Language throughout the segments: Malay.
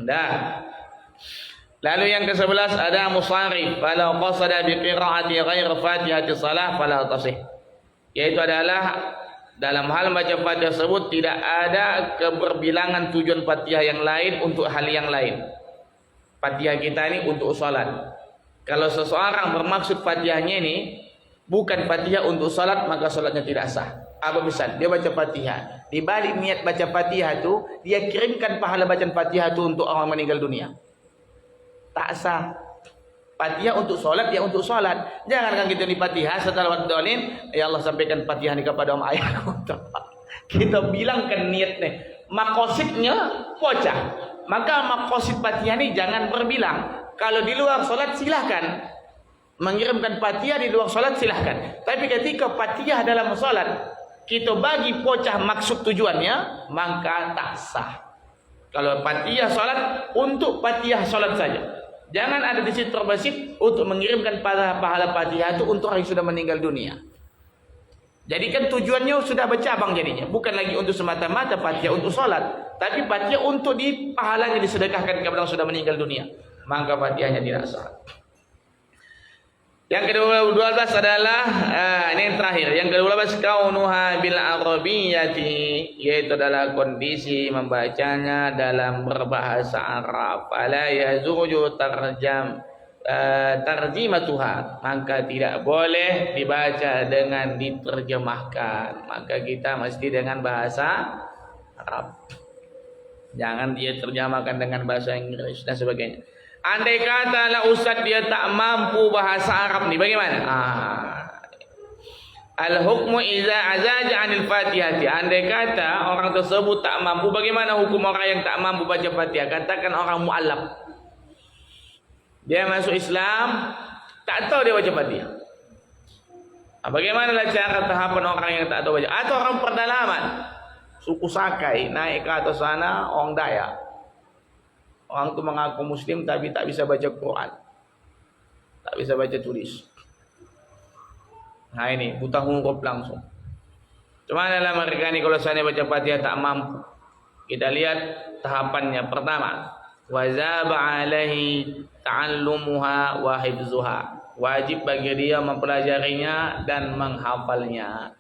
Dah. Lalu yang ke-11 ada musharif, falau qasada bi qiraati ghair Fatihati shalah fala tasih. Yaitu adalah dalam hal baca Fatihah tersebut tidak ada keberbilangan tujuan Fatihah yang lain untuk hal yang lain. Fatihah kita ini untuk salat. Kalau seseorang bermaksud Fatihahnya ini bukan Fatihah untuk salat, maka salatnya tidak sah. Apa misal dia baca Fatihah, di balik niat baca Fatihah itu dia kirimkan pahala bacaan Fatihah itu untuk orang meninggal dunia, tak sah. Fatihah untuk solat, ya untuk solat. Jangankan kita di Fatihah setelah waktu dolin, ya Allah sampaikan Fatihah ini kepada om ayahku. Kita bilangkan niatnya, makosidnya pocah. Maka makosid Fatihah ini jangan berbilang. Kalau di luar solat silahkan mengirimkan Fatihah, di luar solat silahkan. Tapi ketika Fatihah dalam solat kita bagi pocah maksud tujuannya, maka tak sah. Kalau Fatihah solat untuk Fatihah solat saja. Jangan ada di situ terbesit untuk mengirimkan pahala Fatihah itu untuk orang yang sudah meninggal dunia. Jadi kan tujuannya sudah bercabang jadinya. Bukan lagi untuk semata-mata Fatihah untuk sholat, tapi Fatihah untuk pahalanya disedekahkan kepada orang yang sudah meninggal dunia. Maka Fatihahnya tidak sah. Yang ke-12 adalah ini yang terakhir. Yang ke-12 kaunuha bil arabiyyati, yaitu adalah kondisi membacanya dalam berbahasa Arab. Fala yazuju tarjimatuha, maka tidak boleh dibaca dengan diterjemahkan. Maka kita mesti dengan bahasa Arab. Jangan dia terjemahkan dengan bahasa Inggris dan sebagainya. Andai kata lah ustaz dia tak mampu bahasa Arab nih, bagaimana? Al-hukmu iza azaja anil fatihati. Andai kata orang tersebut tak mampu, bagaimana hukum orang yang tak mampu baca Fatihah? Katakan orang mu'allaf, dia masuk Islam, tak tahu dia baca Fatihah. Bagaimana cara tahapan orang yang tak tahu baca? Atau orang perdalaman, suku Sakai naik ke atas sana, orang Dayak. Orang itu mengaku muslim tapi tak bisa baca Quran, tak bisa baca tulis. Nah ini buta huruf langsung. Cuma dalam mereka ini kalau saya baca Fatihah tak mampu, kita lihat tahapannya. Pertama, wajaba alaihi ta'allumuha wa hifzuha. Wajib bagi dia mempelajarinya dan menghafalnya.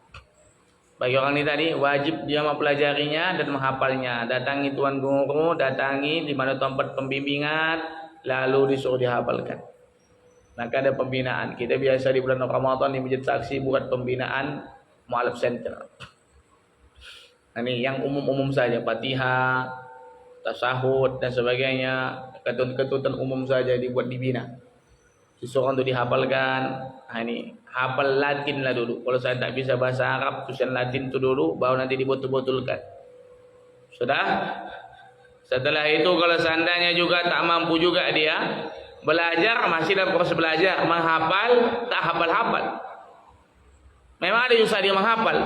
Bagi orang ini tadi wajib dia mempelajarinya dan menghafalnya. Datangi tuan guru, datangi di mana tempat pembimbingan, lalu disuruh dihafalkan. Maka ada pembinaan. Kita biasa di bulan Ramadan di Masjid Saksi buat pembinaan mu'alaf center. Nah, ini yang umum-umum saja, Fatihah, tasahud dan sebagainya, ketentuan umum saja dibuat dibina. Disuruh untuk dihafalkan. Nah, ini hafal Latin lah dulu. Kalau saya tak bisa bahasa Arab, tulisan Latin itu dulu, baru nanti dibetul-betulkan. Sudah? Setelah itu kalau seandainya juga tak mampu juga dia belajar, masih dalam proses belajar, menghafal, tak hafal-hafal. Memang ada susah dia menghafal.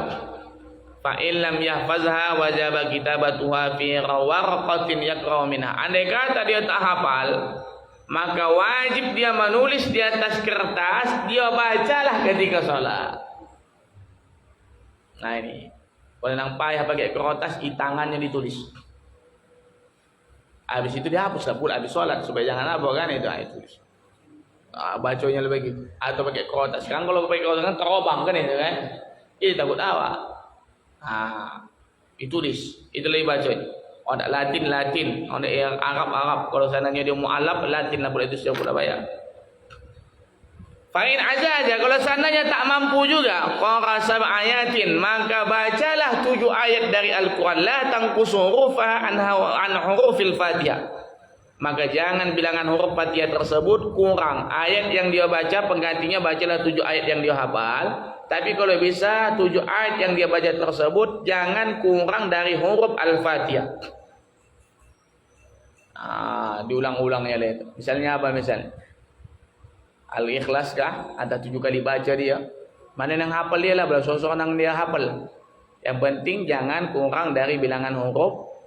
Fa in lam yahfazha wajaba kitabatuha fi warqatin yaqra'u minha. Andai kata dia tak hafal, maka wajib dia menulis di atas kertas, dia bacalah ketika sholat. Nah ini, kalau yang payah pakai kertas, di tangannya ditulis. Habis itu dihapus lah pula habis sholat, supaya jangan apa kan itu, tulis. Bacanya lebih gitu. Atau pakai kertas. Sekarang kalau pakai kertas kan terobang kan itu kan. Ini takut awak. Ditulis, itu lebih bacanya. Ada Latin, ada yang Arab. Kalau sananya dia mu'alaf, Latin lah pula itu siapa pula bayar. Fa'in aja, kalau sananya tak mampu juga, qara sab'ayatin, maka bacalah 7 ayat dari Al-Quran. La tanqusu hurufaha an hurufil Fatihah. Maka jangan bilangan huruf Fatihah tersebut kurang. Ayat yang dia baca, penggantinya bacalah 7 ayat yang dia hafal. Tapi kalau bisa 7 ayat yang dia baca tersebut jangan kurang dari huruf Al-Fatihah. Diulang-ulangnya lihat. Misalnya apa misalnya? Al-Ikhlas kah? Ada 7 kali baca dia. Mana yang hafal dia lah, seorang yang dia hafal. Yang penting jangan kurang dari bilangan huruf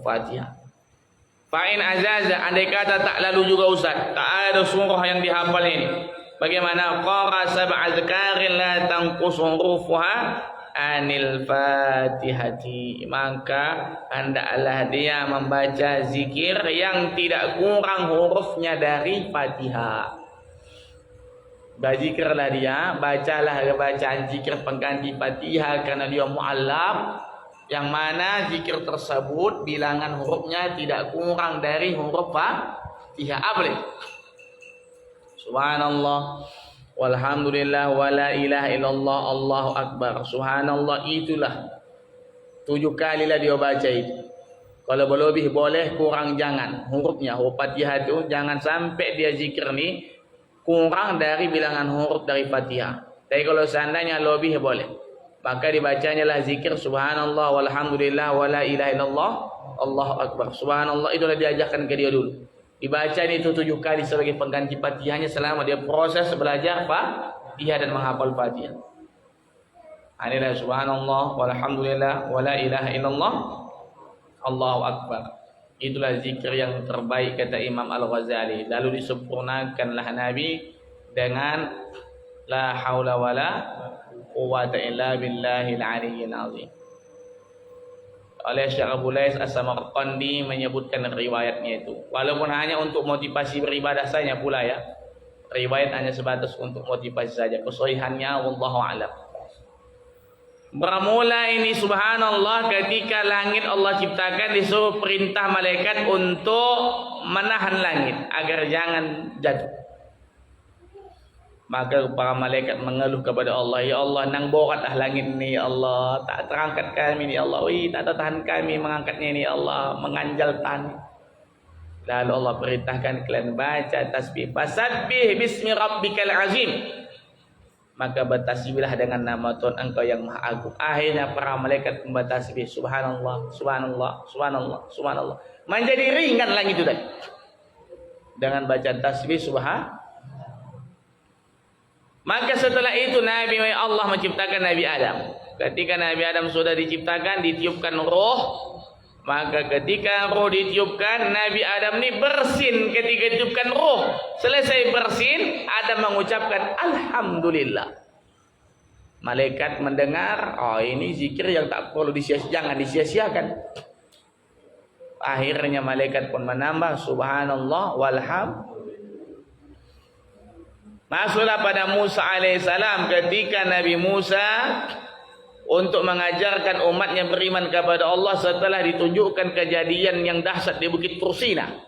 Fatihah. Fa'in azaza, andai kata tak lalu juga ustaz, tak ada surah yang dihafal ini. Bagaimana? Qara sab'a azkarin la tanqus hurufuha anil Fatihati, maka hendaklah dia membaca zikir yang tidak kurang hurufnya dari Fatihah. Berzikirlah dia, bacalah bacaan zikir pengganti Fatihah kerana dia mu'allaf, yang mana zikir tersebut bilangan hurufnya tidak kurang dari huruf Fatihah. Boleh? Subhanallah walhamdulillah wala ilaha illallah Allahu akbar. Subhanallah itulah 7 kalilah dia baca itu. Kalau berlebih boleh, kurang jangan. Hurufnya, huruf Fatihah itu jangan sampai dia zikir ni kurang dari bilangan huruf dari Fatihah. Tapi kalau seandainya lebih boleh, maka dibacanya lah zikir subhanallah walhamdulillah wala ilaha illallah Allahu akbar. Subhanallah itulah diajarkan ke dia dulu. Dibaca itu 7 kali sebagai pengganti Fatihahnya selama dia proses belajar Fatihah dan menghafal Fatihah. Inilah subhanallah walhamdulillah wala ilaha illallah Allahu akbar. Itulah zikir yang terbaik kata Imam Al-Ghazali. Lalu disempurnakanlah Nabi dengan la haula wala quwwata illa billahil aliyyil azim. Oleh Syekh Abu Lais As-Samarqandi menyebutkan riwayatnya itu. Walaupun hanya untuk motivasi beribadah saja pula ya. Riwayat hanya sebatas untuk motivasi saja. Kesahihannya wallahu a'lam. Bermula ini subhanallah ketika langit Allah ciptakan, disuruh perintah malaikat untuk menahan langit agar jangan jatuh. Maka para malaikat mengeluh kepada Allah, ya Allah nang boratlah langit ni ya Allah, tak terangkat kami ni ya Allah, tak tahan kami mengangkatnya ni ya Allah, menganjal tanah. Lalu Allah perintahkan kalian baca tasbih, fasabbih bismi rabbikal azim. Maka bertasbihlah dengan nama Tuhan engkau yang maha agung. Akhirnya para malaikat bertasbih subhanallah, subhanallah, subhanallah, subhanallah. Menjadi ringan langit itu tadi. Dengan bacaan tasbih subhan. Maka setelah itu Nabi Allah menciptakan Nabi Adam. Ketika Nabi Adam sudah diciptakan, ditiupkan roh. Maka ketika roh ditiupkan, Nabi Adam ni bersin ketika ditiupkan roh. Selesai bersin, Adam mengucapkan alhamdulillah. Malaikat mendengar, oh ini zikir yang tak perlu jangan disia-siakan. Akhirnya malaikat pun menambah subhanallah walhamdulillah. Masuklah pada Musa alaihissalam ketika Nabi Musa untuk mengajarkan umatnya beriman kepada Allah setelah ditunjukkan kejadian yang dahsyat di Bukit Tursina.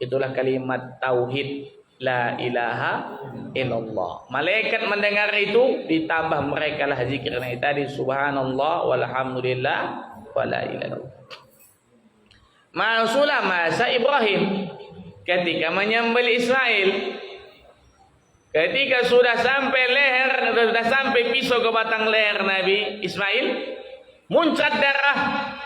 Itulah kalimat tauhid la ilaha illallah. Malaikat mendengar itu, ditambah mereka lah zikirnya tadi subhanallah walhamdulillah wala ilaha illallah. Masuklah masa Ibrahim ketika menyembelih Ismail. Ketika sudah sampai leher, sudah sampai pisau ke batang leher Nabi Ismail, muncrat darah.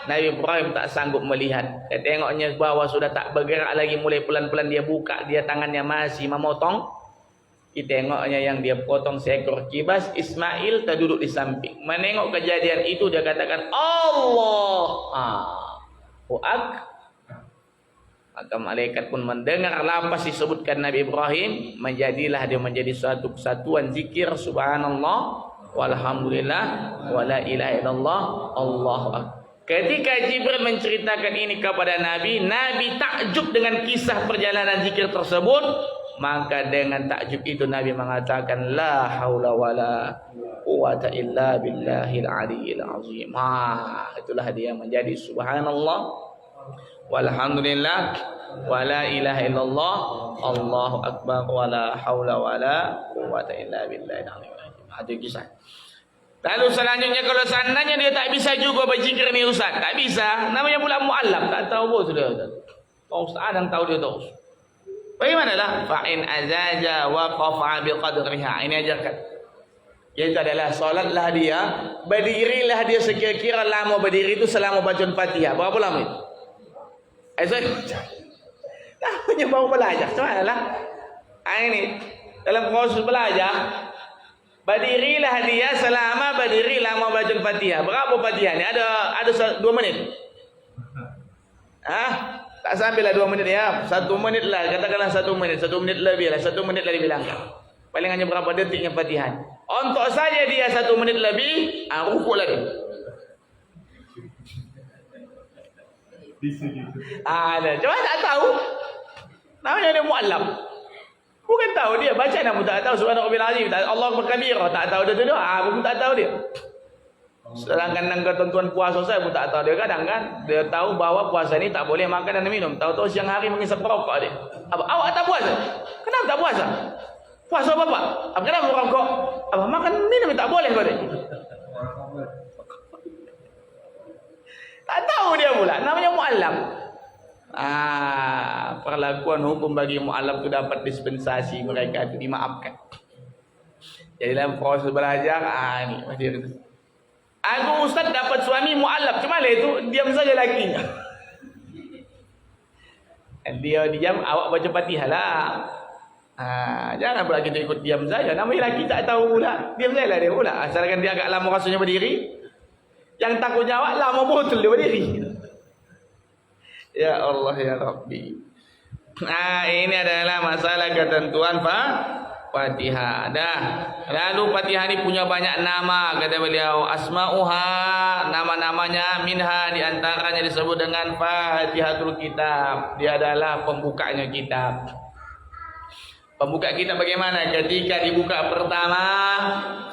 Nabi Ibrahim tak sanggup melihat. Dia tengoknya bahwa sudah tak bergerak lagi, mulai pelan-pelan dia buka, dia tangannya masih memotong. Ditengoknya yang dia potong seekor kibas, Ismail terduduk di samping. Menengok kejadian itu dia katakan Allah. Maka malaikat pun mendengar lapas disebutkan Nabi Ibrahim, menjadilah dia menjadi suatu kesatuan zikir subhanallah walhamdulillah wala ilaha illallah Allahu akbar. Ketika Jibril menceritakan ini kepada Nabi, Nabi takjub dengan kisah perjalanan zikir tersebut. Maka dengan takjub itu Nabi mengatakan la haula wala quwwata illa billahil aliyyil azim. Itulah dia menjadi subhanallah walhamdulillah wala ilaha illallah Allahu akbar wala haula wala quwwata illa billahi al-azim. Itu kisah. Lalu selanjutnya kalau seandainya dia tak bisa juga berzikir ni ustaz, tak bisa, namanya pula muallam, tak tahu apa tu dia. Ustaz yang tahu dia tahu. Bagaimanalah fa in azaja wa qafa bi qadriha. Ini ajarkan. Iaitu adalah solatlah dia, berdirilah dia sekira-kira lama berdiri itu selama bacaan Fatihah. Berapa lama itu? Namanya baru belajar. Macam lah. Ini dalam proses belajar, berdirilah dia selama berdiri lama bacaan Fatihah. Berapa Fatihah ni? Ada 2 menit. Tak sampailah 2 menit ya. 1 menit lah. Katakanlah 1 menit. 1 menit lebih lah. 1 menit lah dibilangkan. Paling hanya berapa detiknya Fatihah. Untuk saja dia 1 menit lebih, rukuk lagi. Cuma tak tahu. Namanya dia mu'allaf. Bukan tahu dia baca nama tak tahu subhanallah azim, Allah berkabir, tak tahu dia tu pun tak tahu dia. Sedangkan nang ketentuan puasa saya pun tak tahu dia. Kadang kan dia tahu bahawa puasa ni tak boleh makan dan minum. Tahu-tahu siang hari mengisap rokok dia. Apa awak tak puasa? Kenapa tak puasa? Puasa apa? Apa kenapa merokok? Apa makan minum tak boleh kau dia. Tak tahu dia pula. Namanya mu'allaf. Perlakuan hukum bagi mu'allaf itu dapat dispensasi, mereka itu dimaafkan. Jadi dalam proses belajar, ni macam itu. Aku ustaz dapat suami mu'allaf, macam mana itu? Diam saja lakinya. Dia diam, awak baca Fatihah lah. Jangan pula kita ikut diam saja. Namanya laki tak tahu pula. Diam saja lah dia pula. Asalkan dia agak lama rasanya berdiri. Yang takutnya awak lama betul dia berdiri. Ya Allah ya Rabbi. Ini adalah masalah ketentuan Fatihah. Dah. Lalu Fatihah ini punya banyak nama, kata beliau. Asma'uha, nama-namanya, minha diantaranya disebut dengan Fatihatul Kitab. Dia adalah pembukanya kitab. Pembuka kitab bagaimana? Ketika dibuka pertama,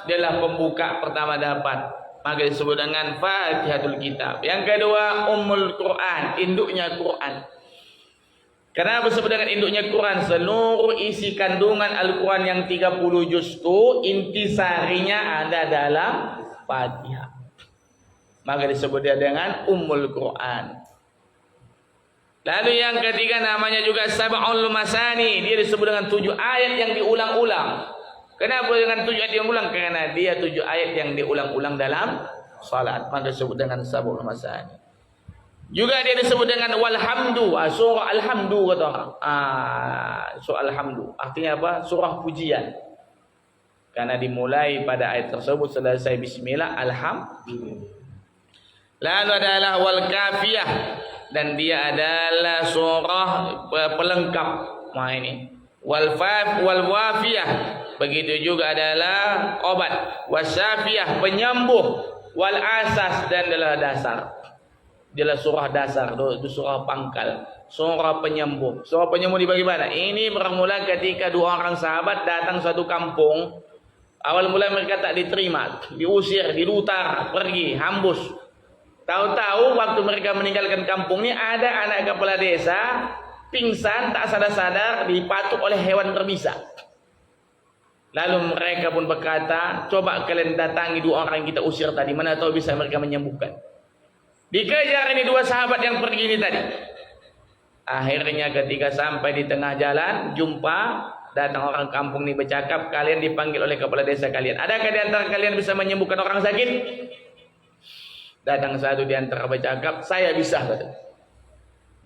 dia adalah pembuka pertama dapat. Maka disebut dengan Fatihatul Kitab. Yang kedua, Ummul Quran, induknya Quran. Kenapa disebut dengan induknya Quran? Seluruh isi kandungan Al-Quran yang 30 juz itu intisarinya ada dalam Fatihah. Maka disebut dia dengan Ummul Quran. Lalu yang ketiga namanya juga Sab'ul Masani. Dia disebut dengan 7 ayat yang diulang-ulang. Kenapa dengan 7 ayat yang diulang? Karena dia 7 ayat yang diulang-ulang dalam salat. Maka disebut dengan Sab'ul Masani. Juga dia disebut dengan Walhamdu. Surah Alhamdu kata orang. Surah Alhamdu. Artinya apa? Surah pujian. Karena dimulai pada ayat tersebut selesai Bismillah Alhamdulillah. Lalu adalah Wal Kafiyah. Dan dia adalah surah pelengkap. Ini. Wal Wafiyah. Begitu juga adalah obat. Wasyafiyah, penyembuh. Wal Asas, dan adalah dasar. Dia adalah surah dasar, itu surah pangkal. Surah penyembuh. Surah penyembuh dibagi mana? Ini bermula ketika 2 orang sahabat datang suatu kampung. Awal mula mereka tak diterima, diusir, dilutar, pergi, hambus. Tahu-tahu waktu mereka meninggalkan kampung ini, ada anak kepala desa pingsan, tak sadar-sadar, dipatuk oleh hewan berbisa. Lalu mereka pun berkata, coba kalian datangi 2 orang yang kita usir tadi, mana tahu bisa mereka menyembuhkan. Dikejar ini 2 sahabat yang pergi ini tadi. Akhirnya ketika sampai di tengah jalan, jumpa, datang orang kampung ini bercakap, kalian dipanggil oleh kepala desa kalian. Adakah di antara kalian bisa menyembuhkan orang sakit? Datang satu di antara bercakap, saya bisa. Kata.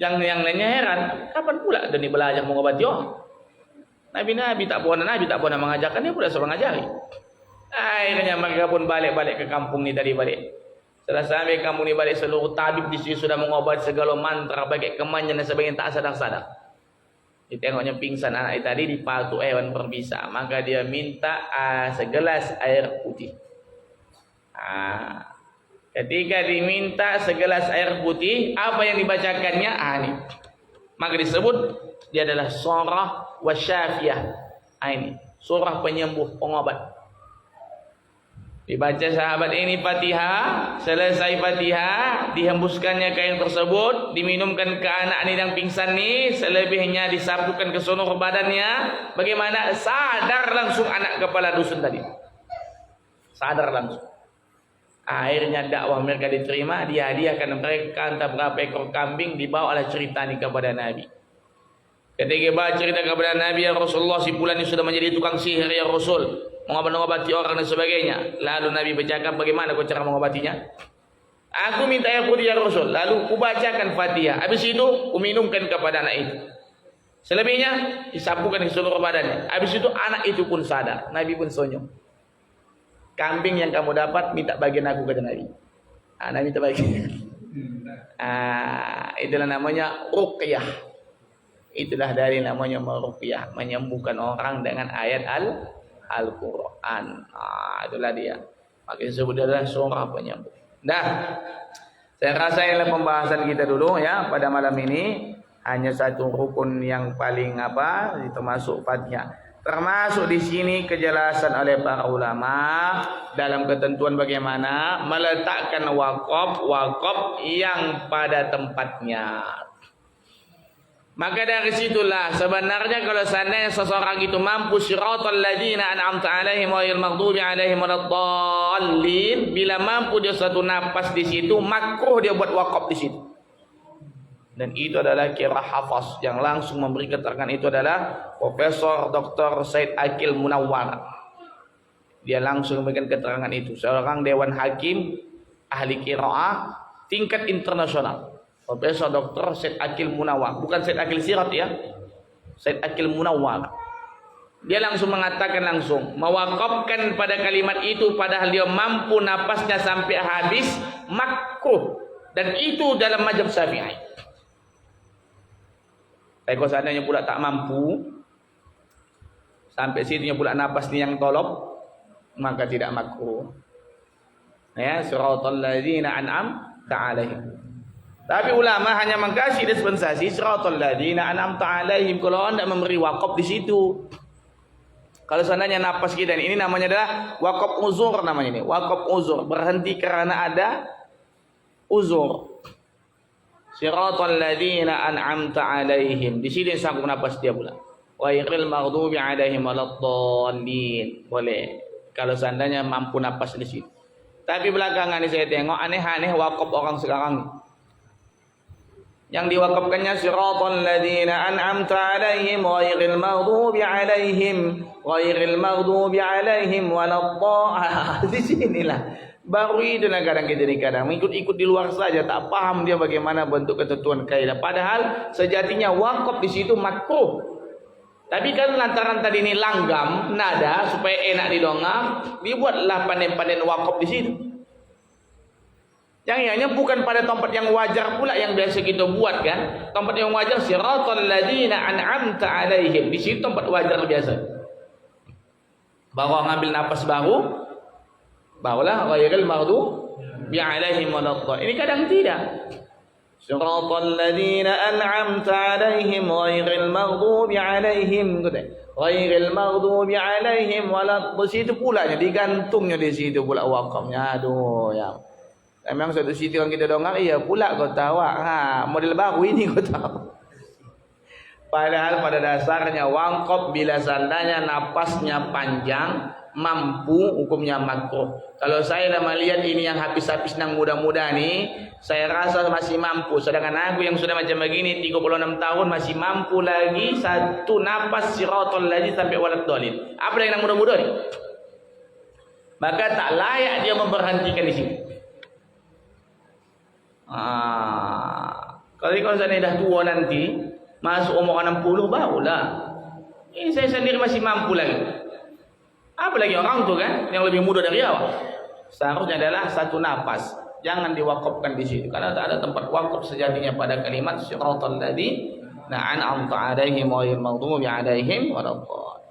Yang lainnya heran, kapan pula Doni belajar mengobati orang? Nabi tak pernah mengajarkan, dia pula suruh mengajari. Akhirnya mereka pun balik ke kampung ini tadi balik. Setelah sampai kampung ini balik, seluruh tabib di sini sudah mengobati segala mantra, bagai kemanjan dan sebagainya, tak sadar-sadar. Ditengoknya pingsan anak tadi dipatuk hewan berbisa, maka dia minta segelas air putih. Ketika diminta segelas air putih, apa yang dibacakannya? Ini. Maka disebut dia adalah surah wasyafiyah. Ini surah penyembuh, pengobat. Dibaca sahabat ini Fatihah, selesai Fatihah, dihembuskannya kain tersebut, diminumkan ke anak ini yang pingsan ini, selebihnya disapukan ke seluruh badannya. Bagaimana? Sadar langsung anak kepala dusun tadi. Sadar langsung. Akhirnya dakwah mereka diterima, dihadiahkan mereka entah berapa ekor kambing, dibawa oleh cerita ini kepada Nabi. Ketika baca cerita kepada Nabi, ya Rasulullah, si fulan ini sudah menjadi tukang sihir ya Rasul, mengobati orang dan sebagainya. Lalu Nabi bercakap, bagaimana kau cara mengobatinya? Aku minta air putih ya Rasul, lalu kubacakan Fatihah. Habis itu kuminumkan kepada anak itu. Selebihnya disapukan di seluruh badannya. Habis itu anak itu pun sadar. Nabi pun senyum. Kambing yang kamu dapat minta bagian aku, kata Nabi. Nabi minta bagian. Itulah namanya ruqyah. Itulah dari namanya meruqyah, menyembuhkan orang dengan ayat Al-Quran. Itulah dia. Makanya disebut adalah surah penyambung. Dah. Saya rasa inilah pembahasan kita dulu ya pada malam ini. Hanya satu rukun yang paling termasuk Fatihah. Termasuk di sini kejelasan oleh para ulama dalam ketentuan bagaimana meletakkan wakaf yang pada tempatnya. Maka dari situlah sebenarnya kalau seandainya seseorang itu mampu siratal ladzina an'amta 'alaihim ghairil maghdubi 'alaihim waladdallin, bila mampu dia satu napas di situ, makruh dia buat wakaf di situ. Dan itu adalah kira hafaz yang langsung memberi keterangan itu adalah Profesor Dr. Said Akil Munawwar. Dia langsung memberikan keterangan itu. Seorang dewan hakim ahli qiraah tingkat internasional. Profesor Dr. Said Akil Munawwar, bukan Said Akil Sirat ya. Said Akil Munawwar. Dia langsung mengatakan langsung mewakafkan pada kalimat itu padahal dia mampu napasnya sampai habis, makruh. Dan itu dalam mazhab Syafi'i. Kalau seandainya pula tak mampu sampai situnya pula napas ni yang tolop, maka tidak makruh. Ya, siratal ladzina an'amta 'alaihim. Tapi ulama hanya mengkasih dispensasi siratal ladzina an'amta 'alaihim kalau anda memberi wakaf di situ. Kalau seandainya napas kita ini namanya adalah wakaf uzur namanya ini. Wakaf uzur, berhenti karena ada uzur. Siratal ladzina an'amta 'alaihim. Di sini sanggup napas dia pula. Ghairil maghdubi 'alaihim waladdallin. Boleh. Kalau seandainya mampu napas di situ. Tapi belakangan ini saya tengok aneh-aneh wakaf orang sekarang. Yang diwakafkannya siratal ladzina an'amta 'alaihim ghairil maghdubi 'alaihim waladdallin. Di sinilah baru itu kadang kita ni kadang ikut-ikut di luar saja, tak paham dia bagaimana bentuk ketentuan kaidah. Padahal sejatinya wakaf di situ makruh. Tapi kan lantaran tadi ini langgam nada supaya enak didongak, dibuatlah panen-panen wakaf di situ. Yang ianya bukan pada tempat yang wajar pula yang biasa kita buat kan. Tempat yang wajar siratal ladzina an'amta 'alaihim. Di situ tempat wajar biasa. Baru ngambil napas barulah ghairil maghdubi 'alaihim waladdallin. Ini kadang tidak. Siratal ladzina an'amta 'alaihim ghairil maghdubi 'alaihim. Ghairil maghdubi 'alaihim waladdallin. Di situ pulanya digantungnya di situ pula wakafnya. Aduh ya. Memang satu situ yang kita dongak, iya pula kau tahu. Model baru ini kau tahu. Padahal pada dasarnya wakaf bila seandainya napasnya panjang, mampu hukumnya makruh. Kalau saya dah melihat ini yang habis-habis nang muda-muda ni, saya rasa masih mampu. Sedangkan aku yang sudah macam begini 36 tahun masih mampu lagi satu napas siratal ladzina sampai waladdallin. Apa yang nang muda-muda ni? Maka tak layak dia memberhentikan di sini. Kalau saya dah tua nanti, masuk umur 60 barulah. Ini saya sendiri masih mampu lagi. Apa lagi orang tu kan yang lebih muda dari awak. Seharusnya adalah satu napas. Jangan diwakafkan di situ. Karena tak ada tempat wakaf sejatinya pada kalimat siratal ladzina an'amta 'alaihim ghairil maghdubi 'alaihim waladdallin.